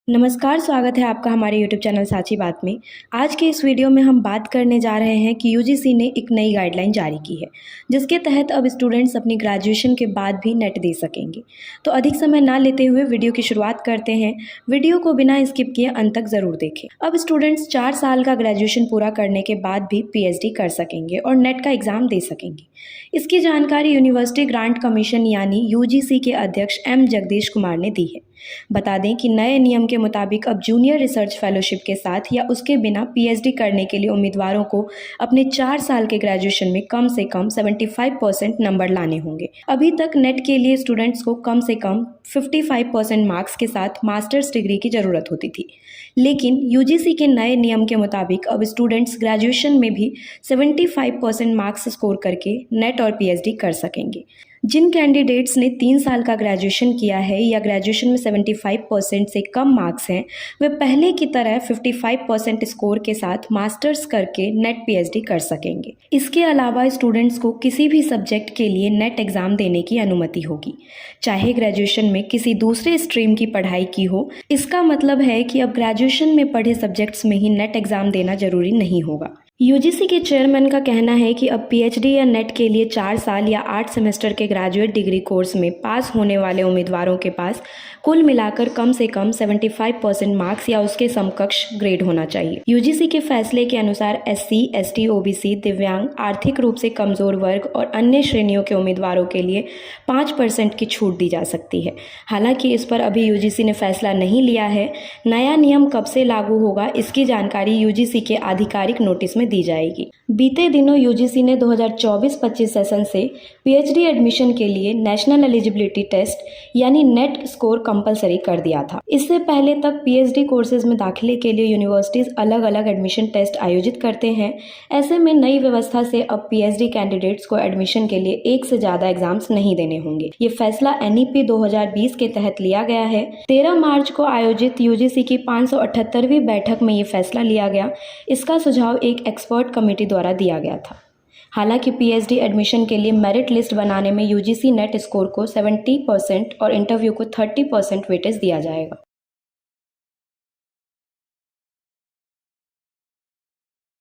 नमस्कार, स्वागत है आपका हमारे यूट्यूब चैनल साची बात में। आज के इस वीडियो में हम बात करने जा रहे हैं कि यूजीसी ने एक नई गाइडलाइन जारी की है, जिसके तहत अब स्टूडेंट्स अपनी ग्रेजुएशन के बाद भी नेट दे सकेंगे। तो अधिक समय ना लेते हुए वीडियो की शुरुआत करते हैं। वीडियो को बिना स्किप किए अंत तक ज़रूर देखें। अब स्टूडेंट्स 4 साल का ग्रेजुएशन पूरा करने के बाद भी पीएचडी कर सकेंगे और नेट का एग्ज़ाम दे सकेंगे। इसकी जानकारी यूनिवर्सिटी ग्रांट कमीशन यानी यूजीसी के अध्यक्ष एम जगदीश कुमार ने दी है। बता दें कि नए नियम के मुताबिक अब जूनियर रिसर्च फेलोशिप के साथ या उसके बिना पीएचडी करने के लिए उम्मीदवारों को अपने 4 साल के ग्रेजुएशन में कम से कम 75% नंबर लाने होंगे। अभी तक नेट के लिए स्टूडेंट्स को कम से कम 55% मार्क्स के साथ मास्टर्स डिग्री की ज़रूरत होती थी, लेकिन यूजीसी के नए नियम के मुताबिक अब स्टूडेंट्स ग्रेजुएशन में भी 75% मार्क्स स्कोर करके नेट और पीएचडी कर सकेंगे। जिन कैंडिडेट्स ने 3 साल का ग्रेजुएशन किया है या ग्रेजुएशन में 75% से कम मार्क्स हैं, वे पहले की तरह 55% स्कोर के साथ मास्टर्स करके नेट पीएचडी कर सकेंगे। इसके अलावा स्टूडेंट्स को किसी भी सब्जेक्ट के लिए नेट एग्ज़ाम देने की अनुमति होगी, चाहे ग्रेजुएशन में किसी दूसरे स्ट्रीम की पढ़ाई की हो। इसका मतलब है कि अब ग्रेजुएशन में पढ़े सब्जेक्ट्स में ही नेट एग्ज़ाम देना जरूरी नहीं होगा। यूजीसी के चेयरमैन का कहना है कि अब पीएचडी या नेट के लिए 4 साल या 8 सेमेस्टर के ग्रेजुएट डिग्री कोर्स में पास होने वाले उम्मीदवारों के पास कुल मिलाकर कम से कम 75% मार्क्स या उसके समकक्ष ग्रेड होना चाहिए। यूजीसी के फैसले के अनुसार एससी, एसटी, ओबीसी, दिव्यांग, आर्थिक रूप से कमजोर वर्ग और अन्य श्रेणियों के उम्मीदवारों के लिए 5% की छूट दी जा सकती है। हालांकि इस पर अभी यूजीसी ने फैसला नहीं लिया है। नया नियम कब से लागू होगा, इसकी जानकारी यूजीसी के आधिकारिक नोटिस में दी जाएगी। बीते दिनों यूजीसी ने 2024-25 सेशन से पीएचडी एडमिशन के लिए नेशनल एलिजिबिलिटी टेस्ट यानी नेट स्कोर कंपलसरी कर दिया था। इससे पहले तक पीएचडी कोर्सेज में दाखिले के लिए यूनिवर्सिटीज अलग अलग एडमिशन टेस्ट आयोजित करते हैं। ऐसे में नई व्यवस्था से अब पीएचडी कैंडिडेट्स को एडमिशन के लिए एक से ज्यादा एग्जाम्स नहीं देने होंगे। ये फैसला एनईपी 2020 के तहत लिया गया है। 13 मार्च को आयोजित यूजीसी की 578वीं बैठक में ये फैसला लिया गया। इसका सुझाव एक एक्सपर्ट कमेटी द्वारा दिया गया था। हालांकि पीएचडी एडमिशन के लिए मेरिट लिस्ट बनाने में यूजीसी नेट स्कोर को 70% और इंटरव्यू को 30% वेटेज दिया जाएगा।